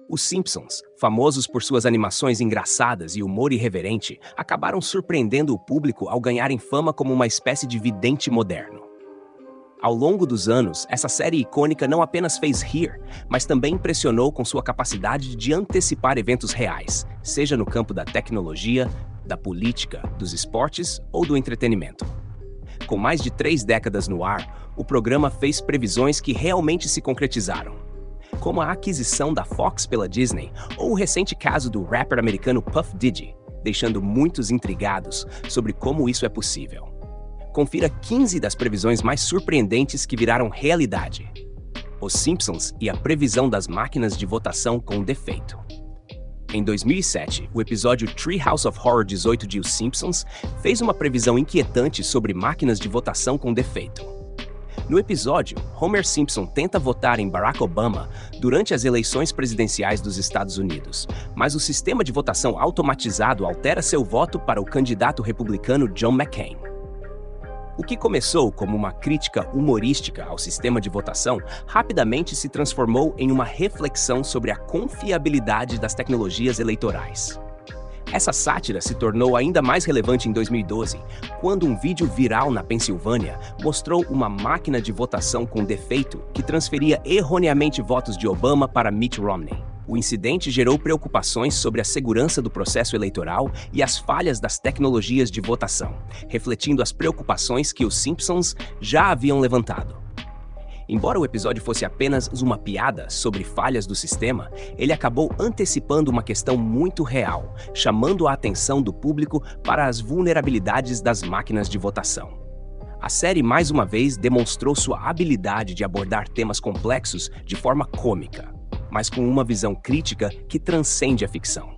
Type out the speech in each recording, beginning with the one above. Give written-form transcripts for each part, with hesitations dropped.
Os Simpsons, famosos por suas animações engraçadas e humor irreverente, acabaram surpreendendo o público ao ganharem fama como uma espécie de vidente moderno. Ao longo dos anos, essa série icônica não apenas fez rir, mas também impressionou com sua capacidade de antecipar eventos reais, seja no campo da tecnologia, da política, dos esportes ou do entretenimento. Com mais de 3 décadas no ar, o programa fez previsões que realmente se concretizaram, como a aquisição da Fox pela Disney ou o recente caso do rapper americano Puff Diddy, deixando muitos intrigados sobre como isso é possível. Confira 15 das previsões mais surpreendentes que viraram realidade. Os Simpsons e a previsão das máquinas de votação com defeito. Em 2007, o episódio Treehouse of Horror 18 de Os Simpsons fez uma previsão inquietante sobre máquinas de votação com defeito. No episódio, Homer Simpson tenta votar em Barack Obama durante as eleições presidenciais dos Estados Unidos, mas o sistema de votação automatizado altera seu voto para o candidato republicano John McCain. O que começou como uma crítica humorística ao sistema de votação rapidamente se transformou em uma reflexão sobre a confiabilidade das tecnologias eleitorais. Essa sátira se tornou ainda mais relevante em 2012, quando um vídeo viral na Pensilvânia mostrou uma máquina de votação com defeito que transferia erroneamente votos de Obama para Mitt Romney. O incidente gerou preocupações sobre a segurança do processo eleitoral e as falhas das tecnologias de votação, refletindo as preocupações que os Simpsons já haviam levantado. Embora o episódio fosse apenas uma piada sobre falhas do sistema, ele acabou antecipando uma questão muito real, chamando a atenção do público para as vulnerabilidades das máquinas de votação. A série mais uma vez demonstrou sua habilidade de abordar temas complexos de forma cômica, mas com uma visão crítica que transcende a ficção.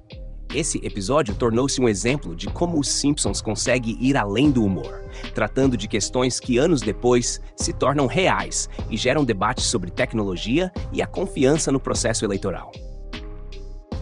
Esse episódio tornou-se um exemplo de como os Simpsons conseguem ir além do humor, tratando de questões que anos depois se tornam reais e geram debates sobre tecnologia e a confiança no processo eleitoral.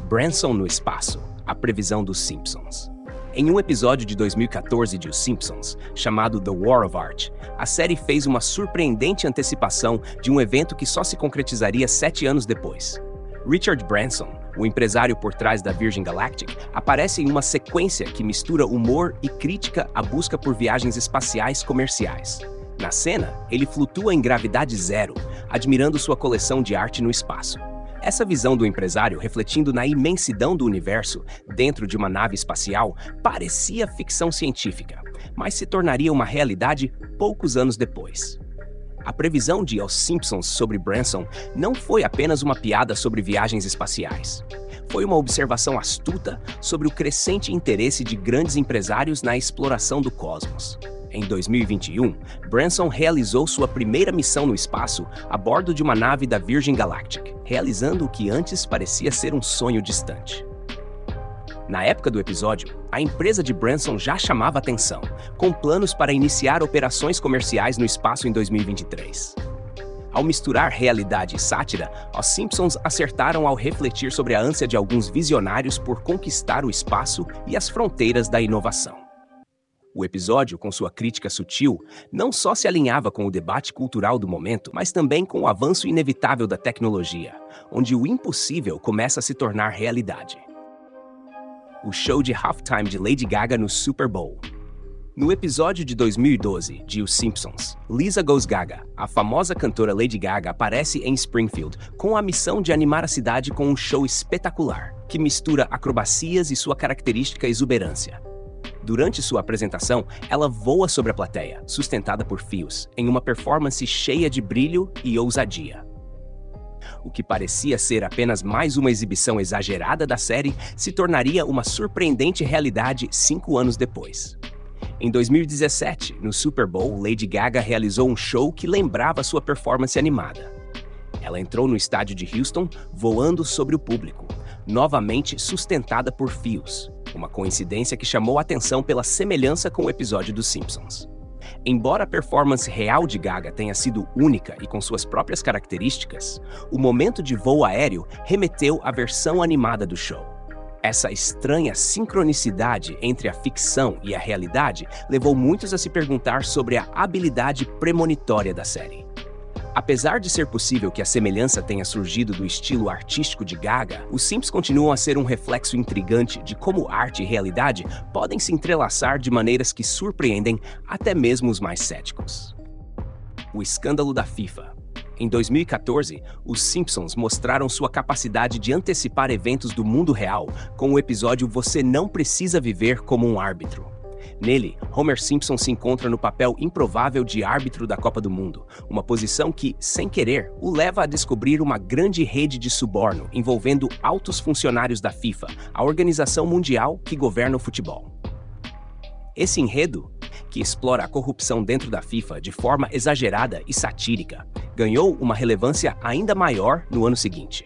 Branson no espaço, a previsão dos Simpsons. Em um episódio de 2014 de Os Simpsons, chamado The War of Art, a série fez uma surpreendente antecipação de um evento que só se concretizaria 7 anos depois. Richard Branson, o empresário por trás da Virgin Galactic, aparece em uma sequência que mistura humor e crítica à busca por viagens espaciais comerciais. Na cena, ele flutua em gravidade zero, admirando sua coleção de arte no espaço. Essa visão do empresário, refletindo na imensidão do universo dentro de uma nave espacial, parecia ficção científica, mas se tornaria uma realidade poucos anos depois. A previsão de Os Simpsons sobre Branson não foi apenas uma piada sobre viagens espaciais. Foi uma observação astuta sobre o crescente interesse de grandes empresários na exploração do cosmos. Em 2021, Branson realizou sua primeira missão no espaço a bordo de uma nave da Virgin Galactic, realizando o que antes parecia ser um sonho distante. Na época do episódio, a empresa de Branson já chamava atenção, com planos para iniciar operações comerciais no espaço em 2023. Ao misturar realidade e sátira, os Simpsons acertaram ao refletir sobre a ânsia de alguns visionários por conquistar o espaço e as fronteiras da inovação. O episódio, com sua crítica sutil, não só se alinhava com o debate cultural do momento, mas também com o avanço inevitável da tecnologia, onde o impossível começa a se tornar realidade. O show de halftime de Lady Gaga no Super Bowl. No episódio de 2012 de Os Simpsons, Lisa Goes Gaga, a famosa cantora Lady Gaga, aparece em Springfield com a missão de animar a cidade com um show espetacular, que mistura acrobacias e sua característica exuberância. Durante sua apresentação, ela voa sobre a plateia, sustentada por fios, em uma performance cheia de brilho e ousadia. O que parecia ser apenas mais uma exibição exagerada da série se tornaria uma surpreendente realidade 5 anos depois. Em 2017, no Super Bowl, Lady Gaga realizou um show que lembrava sua performance animada. Ela entrou no estádio de Houston voando sobre o público, novamente sustentada por fios, uma coincidência que chamou a atenção pela semelhança com o episódio dos Simpsons. Embora a performance real de Gaga tenha sido única e com suas próprias características, o momento de voo aéreo remeteu à versão animada do show. Essa estranha sincronicidade entre a ficção e a realidade levou muitos a se perguntar sobre a habilidade premonitória da série. Apesar de ser possível que a semelhança tenha surgido do estilo artístico de Gaga, os Sims continuam a ser um reflexo intrigante de como arte e realidade podem se entrelaçar de maneiras que surpreendem até mesmo os mais céticos. O escândalo da FIFA. Em 2014, os Simpsons mostraram sua capacidade de antecipar eventos do mundo real com o episódio Você Não Precisa Viver como um Árbitro. Nele, Homer Simpson se encontra no papel improvável de árbitro da Copa do Mundo, uma posição que, sem querer, o leva a descobrir uma grande rede de suborno envolvendo altos funcionários da FIFA, a organização mundial que governa o futebol. Esse enredo, que explora a corrupção dentro da FIFA de forma exagerada e satírica, ganhou uma relevância ainda maior no ano seguinte.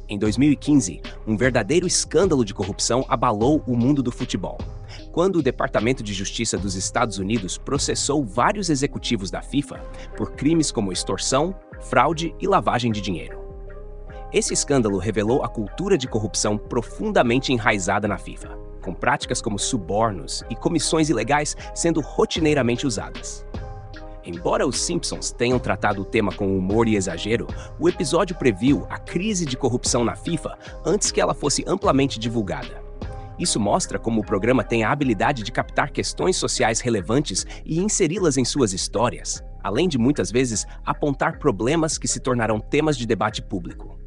Em 2015, um verdadeiro escândalo de corrupção abalou o mundo do futebol, quando o Departamento de Justiça dos Estados Unidos processou vários executivos da FIFA por crimes como extorsão, fraude e lavagem de dinheiro. Esse escândalo revelou a cultura de corrupção profundamente enraizada na FIFA, com práticas como subornos e comissões ilegais sendo rotineiramente usadas. Embora os Simpsons tenham tratado o tema com humor e exagero, o episódio previu a crise de corrupção na FIFA antes que ela fosse amplamente divulgada. Isso mostra como o programa tem a habilidade de captar questões sociais relevantes e inseri-las em suas histórias, além de muitas vezes apontar problemas que se tornarão temas de debate público.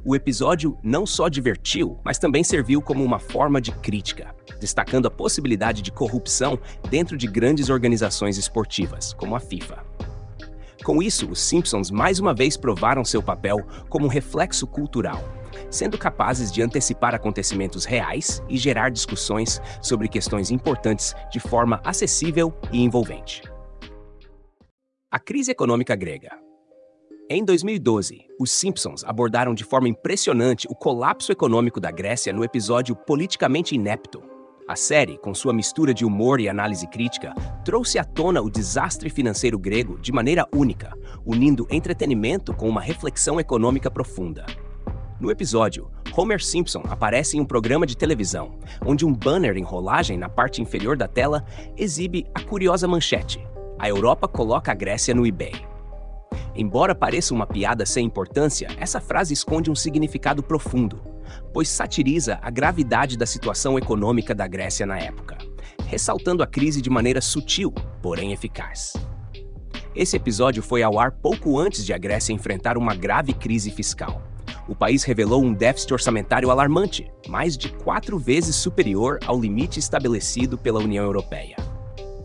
O episódio não só divertiu, mas também serviu como uma forma de crítica, destacando a possibilidade de corrupção dentro de grandes organizações esportivas, como a FIFA. Com isso, os Simpsons mais uma vez provaram seu papel como um reflexo cultural, sendo capazes de antecipar acontecimentos reais e gerar discussões sobre questões importantes de forma acessível e envolvente. A crise econômica grega. Em 2012, os Simpsons abordaram de forma impressionante o colapso econômico da Grécia no episódio Politicamente Inepto. A série, com sua mistura de humor e análise crítica, trouxe à tona o desastre financeiro grego de maneira única, unindo entretenimento com uma reflexão econômica profunda. No episódio, Homer Simpson aparece em um programa de televisão, onde um banner em rolagem na parte inferior da tela exibe a curiosa manchete: "A Europa coloca a Grécia no eBay". Embora pareça uma piada sem importância, essa frase esconde um significado profundo, pois satiriza a gravidade da situação econômica da Grécia na época, ressaltando a crise de maneira sutil, porém eficaz. Esse episódio foi ao ar pouco antes de a Grécia enfrentar uma grave crise fiscal. O país revelou um déficit orçamentário alarmante, mais de 4 vezes superior ao limite estabelecido pela União Europeia.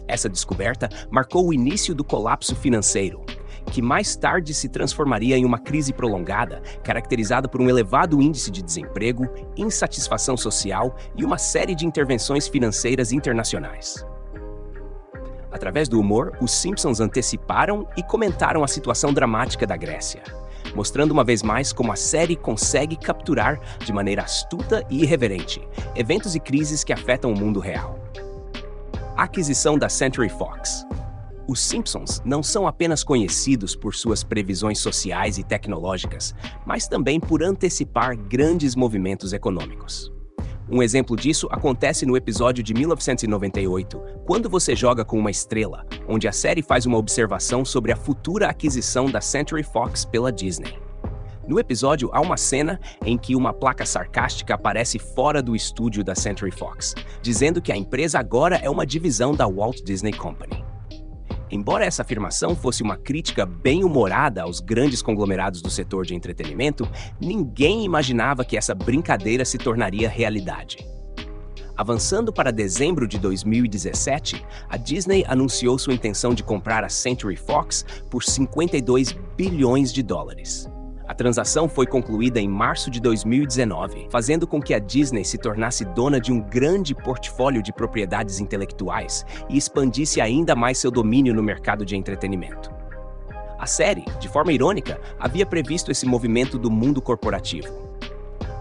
Essa descoberta marcou o início do colapso financeiro, que mais tarde se transformaria em uma crise prolongada, caracterizada por um elevado índice de desemprego, insatisfação social e uma série de intervenções financeiras internacionais. Através do humor, os Simpsons anteciparam e comentaram a situação dramática da Grécia, mostrando uma vez mais como a série consegue capturar, de maneira astuta e irreverente, eventos e crises que afetam o mundo real. A aquisição da Century Fox. Os Simpsons não são apenas conhecidos por suas previsões sociais e tecnológicas, mas também por antecipar grandes movimentos econômicos. Um exemplo disso acontece no episódio de 1998, Quando Você Joga com uma Estrela, onde a série faz uma observação sobre a futura aquisição da Century Fox pela Disney. No episódio, há uma cena em que uma placa sarcástica aparece fora do estúdio da Century Fox, dizendo que a empresa agora é uma divisão da Walt Disney Company. Embora essa afirmação fosse uma crítica bem-humorada aos grandes conglomerados do setor de entretenimento, ninguém imaginava que essa brincadeira se tornaria realidade. Avançando para dezembro de 2017, a Disney anunciou sua intenção de comprar a Century Fox por $52 bilhões. A transação foi concluída em março de 2019, fazendo com que a Disney se tornasse dona de um grande portfólio de propriedades intelectuais e expandisse ainda mais seu domínio no mercado de entretenimento. A série, de forma irônica, havia previsto esse movimento do mundo corporativo.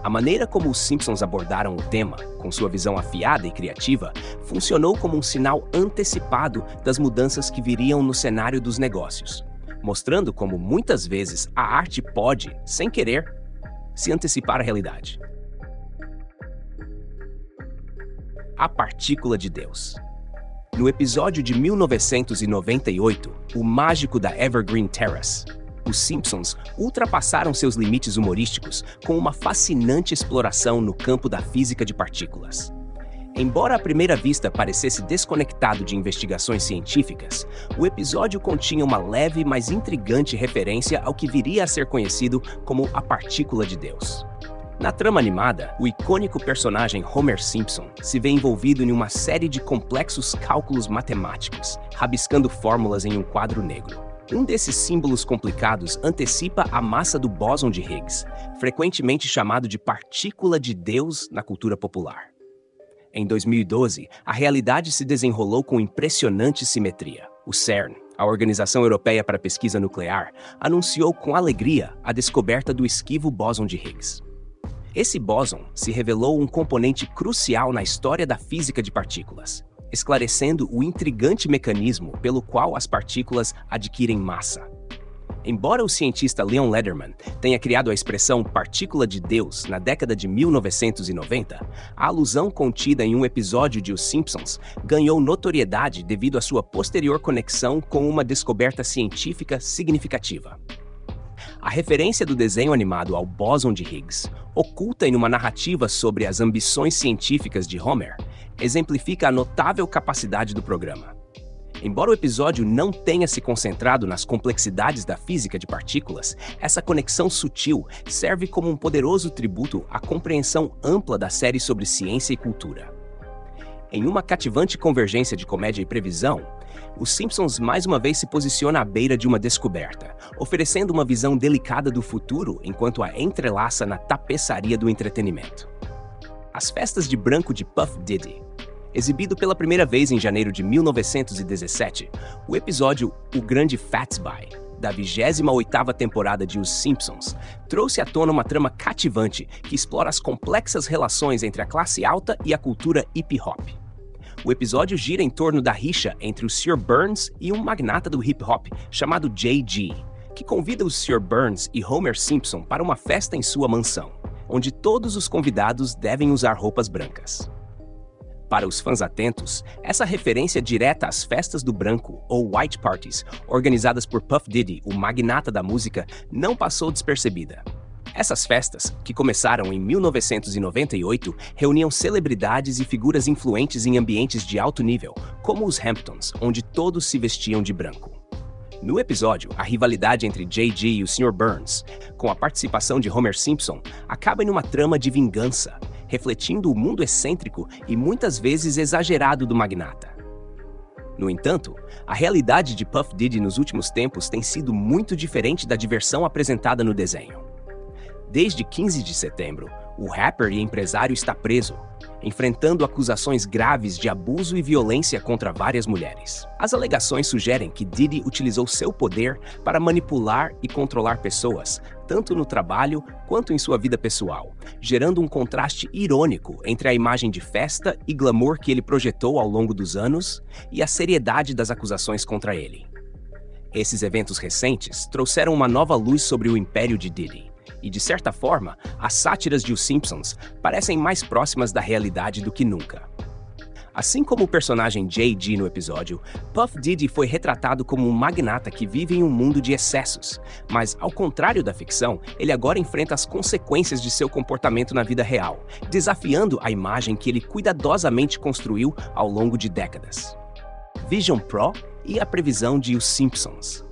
A maneira como os Simpsons abordaram o tema, com sua visão afiada e criativa, funcionou como um sinal antecipado das mudanças que viriam no cenário dos negócios, mostrando como muitas vezes a arte pode, sem querer, se antecipar à realidade. A partícula de Deus. No episódio de 1998, O Mágico da Evergreen Terrace, os Simpsons ultrapassaram seus limites humorísticos com uma fascinante exploração no campo da física de partículas. Embora à primeira vista parecesse desconectado de investigações científicas, o episódio continha uma leve, mas intrigante referência ao que viria a ser conhecido como a partícula de Deus. Na trama animada, o icônico personagem Homer Simpson se vê envolvido em uma série de complexos cálculos matemáticos, rabiscando fórmulas em um quadro negro. Um desses símbolos complicados antecipa a massa do bóson de Higgs, frequentemente chamado de partícula de Deus na cultura popular. Em 2012, a realidade se desenrolou com impressionante simetria. O CERN, a Organização Europeia para a Pesquisa Nuclear, anunciou com alegria a descoberta do esquivo bóson de Higgs. Esse bóson se revelou um componente crucial na história da física de partículas, esclarecendo o intrigante mecanismo pelo qual as partículas adquirem massa. Embora o cientista Leon Lederman tenha criado a expressão partícula de Deus na década de 1990, a alusão contida em um episódio de Os Simpsons ganhou notoriedade devido à sua posterior conexão com uma descoberta científica significativa. A referência do desenho animado ao bóson de Higgs, oculta em uma narrativa sobre as ambições científicas de Homer, exemplifica a notável capacidade do programa. Embora o episódio não tenha se concentrado nas complexidades da física de partículas, essa conexão sutil serve como um poderoso tributo à compreensão ampla da série sobre ciência e cultura. Em uma cativante convergência de comédia e previsão, Os Simpsons mais uma vez se posiciona à beira de uma descoberta, oferecendo uma visão delicada do futuro enquanto a entrelaça na tapeçaria do entretenimento. As festas de branco de Puff Diddy. Exibido pela primeira vez em janeiro de 1917, o episódio O Grande Fatsby, da 28ª temporada de Os Simpsons, trouxe à tona uma trama cativante que explora as complexas relações entre a classe alta e a cultura hip-hop. O episódio gira em torno da rixa entre o Sr. Burns e um magnata do hip-hop chamado J.G., que convida o Sr. Burns e Homer Simpson para uma festa em sua mansão, onde todos os convidados devem usar roupas brancas. Para os fãs atentos, essa referência direta às festas do branco, ou White Parties, organizadas por Puff Diddy, o magnata da música, não passou despercebida. Essas festas, que começaram em 1998, reuniam celebridades e figuras influentes em ambientes de alto nível, como os Hamptons, onde todos se vestiam de branco. No episódio, a rivalidade entre J.G. e o Sr. Burns, com a participação de Homer Simpson, acaba em uma trama de vingança, refletindo o mundo excêntrico e muitas vezes exagerado do magnata. No entanto, a realidade de Puff Diddy nos últimos tempos tem sido muito diferente da diversão apresentada no desenho. Desde 15 de setembro, o rapper e empresário está preso, enfrentando acusações graves de abuso e violência contra várias mulheres. As alegações sugerem que Diddy utilizou seu poder para manipular e controlar pessoas, tanto no trabalho quanto em sua vida pessoal, gerando um contraste irônico entre a imagem de festa e glamour que ele projetou ao longo dos anos e a seriedade das acusações contra ele. Esses eventos recentes trouxeram uma nova luz sobre o império de Diddy. E, de certa forma, as sátiras de Os Simpsons parecem mais próximas da realidade do que nunca. Assim como o personagem J.G. no episódio, Puff Diddy foi retratado como um magnata que vive em um mundo de excessos, mas, ao contrário da ficção, ele agora enfrenta as consequências de seu comportamento na vida real, desafiando a imagem que ele cuidadosamente construiu ao longo de décadas. Vision Pro e a previsão de Os Simpsons.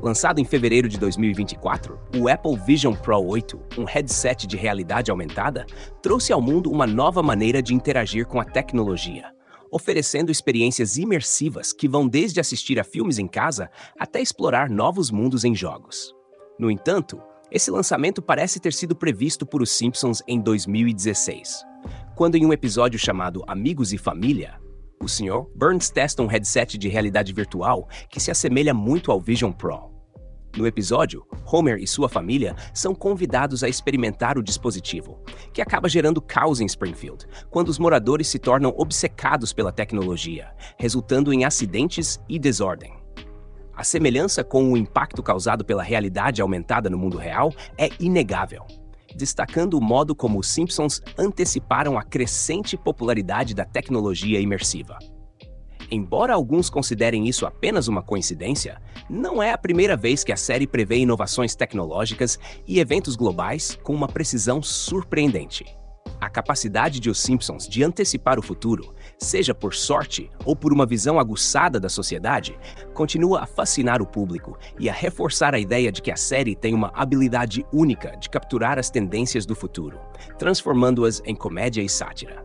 Lançado em fevereiro de 2024, o Apple Vision Pro 8, um headset de realidade aumentada, trouxe ao mundo uma nova maneira de interagir com a tecnologia, oferecendo experiências imersivas que vão desde assistir a filmes em casa até explorar novos mundos em jogos. No entanto, esse lançamento parece ter sido previsto por Os Simpsons em 2016, quando em um episódio chamado Amigos e Família, o Sr. Burns testa um headset de realidade virtual que se assemelha muito ao Vision Pro. No episódio, Homer e sua família são convidados a experimentar o dispositivo, que acaba gerando caos em Springfield, quando os moradores se tornam obcecados pela tecnologia, resultando em acidentes e desordem. A semelhança com o impacto causado pela realidade aumentada no mundo real é inegável, destacando o modo como os Simpsons anteciparam a crescente popularidade da tecnologia imersiva. Embora alguns considerem isso apenas uma coincidência, não é a primeira vez que a série prevê inovações tecnológicas e eventos globais com uma precisão surpreendente. A capacidade de Os Simpsons de antecipar o futuro, seja por sorte ou por uma visão aguçada da sociedade, continua a fascinar o público e a reforçar a ideia de que a série tem uma habilidade única de capturar as tendências do futuro, transformando-as em comédia e sátira.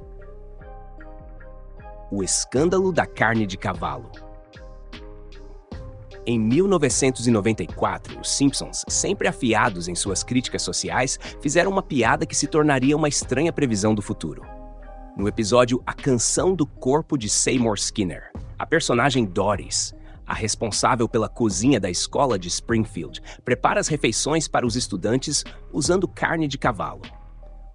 O escândalo da carne de cavalo. Em 1994, os Simpsons, sempre afiados em suas críticas sociais, fizeram uma piada que se tornaria uma estranha previsão do futuro. No episódio A Canção do Corpo de Seymour Skinner, a personagem Doris, a responsável pela cozinha da escola de Springfield, prepara as refeições para os estudantes usando carne de cavalo.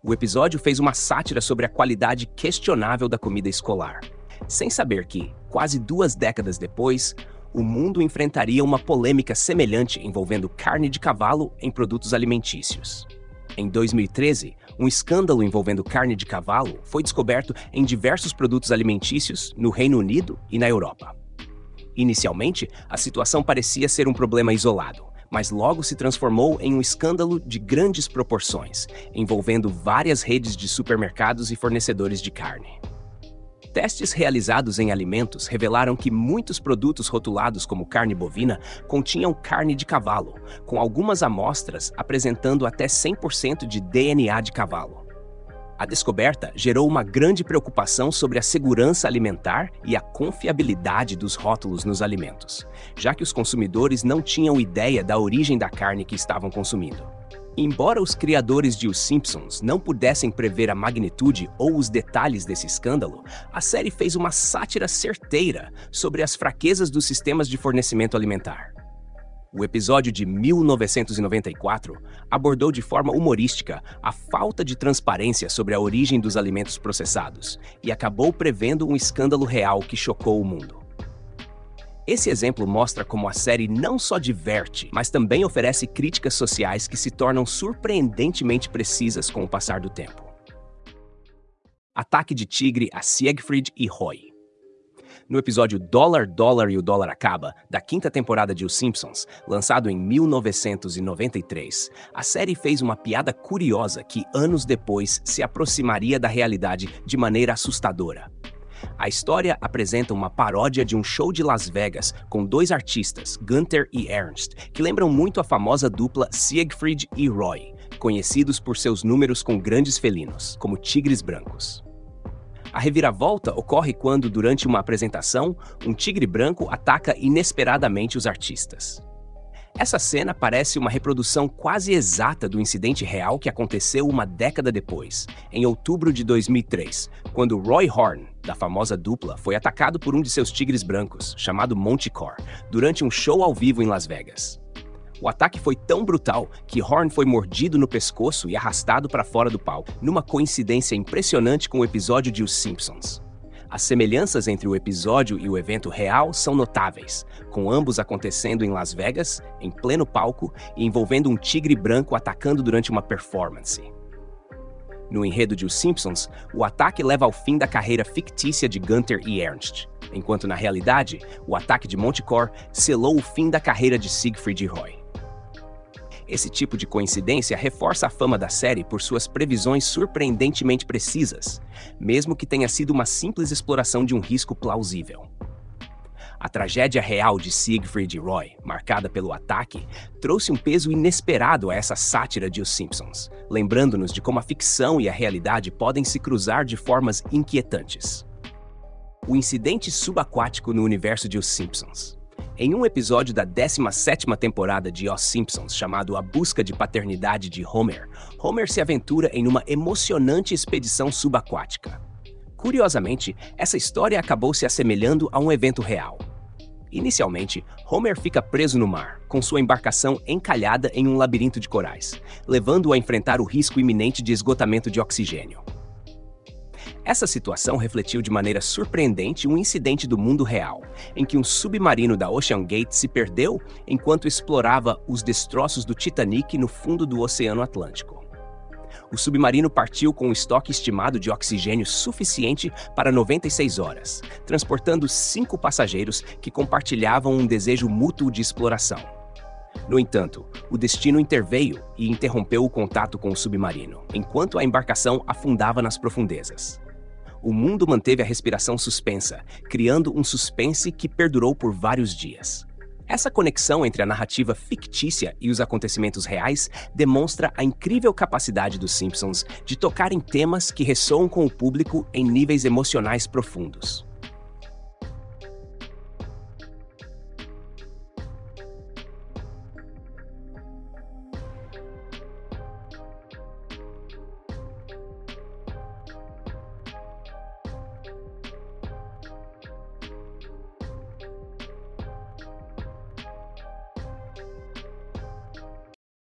O episódio fez uma sátira sobre a qualidade questionável da comida escolar, sem saber que, quase 2 décadas depois, o mundo enfrentaria uma polêmica semelhante envolvendo carne de cavalo em produtos alimentícios. Em 2013, um escândalo envolvendo carne de cavalo foi descoberto em diversos produtos alimentícios no Reino Unido e na Europa. Inicialmente, a situação parecia ser um problema isolado, mas logo se transformou em um escândalo de grandes proporções, envolvendo várias redes de supermercados e fornecedores de carne. Testes realizados em alimentos revelaram que muitos produtos rotulados como carne bovina continham carne de cavalo, com algumas amostras apresentando até 100% de DNA de cavalo. A descoberta gerou uma grande preocupação sobre a segurança alimentar e a confiabilidade dos rótulos nos alimentos, já que os consumidores não tinham ideia da origem da carne que estavam consumindo. Embora os criadores de Os Simpsons não pudessem prever a magnitude ou os detalhes desse escândalo, a série fez uma sátira certeira sobre as fraquezas dos sistemas de fornecimento alimentar. O episódio de 1994 abordou de forma humorística a falta de transparência sobre a origem dos alimentos processados e acabou prevendo um escândalo real que chocou o mundo. Esse exemplo mostra como a série não só diverte, mas também oferece críticas sociais que se tornam surpreendentemente precisas com o passar do tempo. Ataque de tigre a Siegfried e Roy. No episódio Dólar, Dólar e o Dólar Acaba, da 5ª temporada de Os Simpsons, lançado em 1993, a série fez uma piada curiosa que, anos depois, se aproximaria da realidade de maneira assustadora. A história apresenta uma paródia de um show de Las Vegas com 2 artistas, Gunther e Ernst, que lembram muito a famosa dupla Siegfried e Roy, conhecidos por seus números com grandes felinos, como tigres brancos. A reviravolta ocorre quando, durante uma apresentação, um tigre branco ataca inesperadamente os artistas. Essa cena parece uma reprodução quase exata do incidente real que aconteceu uma década depois, em outubro de 2003, quando Roy Horn, da famosa dupla, foi atacado por um de seus tigres brancos, chamado Montecore, durante um show ao vivo em Las Vegas. O ataque foi tão brutal que Horn foi mordido no pescoço e arrastado para fora do palco, numa coincidência impressionante com o episódio de Os Simpsons. As semelhanças entre o episódio e o evento real são notáveis, com ambos acontecendo em Las Vegas, em pleno palco, e envolvendo um tigre branco atacando durante uma performance. No enredo de Os Simpsons, o ataque leva ao fim da carreira fictícia de Gunther e Ernst, enquanto na realidade, o ataque de Montecore selou o fim da carreira de Siegfried e Roy. Esse tipo de coincidência reforça a fama da série por suas previsões surpreendentemente precisas, mesmo que tenha sido uma simples exploração de um risco plausível. A tragédia real de Siegfried e Roy, marcada pelo ataque, trouxe um peso inesperado a essa sátira de Os Simpsons, lembrando-nos de como a ficção e a realidade podem se cruzar de formas inquietantes. O incidente subaquático no universo de Os Simpsons. Em um episódio da 17ª temporada de Os Simpsons, chamado A Busca de Paternidade de Homer, Homer se aventura em uma emocionante expedição subaquática. Curiosamente, essa história acabou se assemelhando a um evento real. Inicialmente, Homer fica preso no mar, com sua embarcação encalhada em um labirinto de corais, levando-o a enfrentar o risco iminente de esgotamento de oxigênio. Essa situação refletiu de maneira surpreendente um incidente do mundo real, em que um submarino da Ocean Gate se perdeu enquanto explorava os destroços do Titanic no fundo do Oceano Atlântico. O submarino partiu com um estoque estimado de oxigênio suficiente para 96 horas, transportando 5 passageiros que compartilhavam um desejo mútuo de exploração. No entanto, o destino interveio e interrompeu o contato com o submarino, enquanto a embarcação afundava nas profundezas. O mundo manteve a respiração suspensa, criando um suspense que perdurou por vários dias. Essa conexão entre a narrativa fictícia e os acontecimentos reais demonstra a incrível capacidade dos Simpsons de tocar em temas que ressoam com o público em níveis emocionais profundos.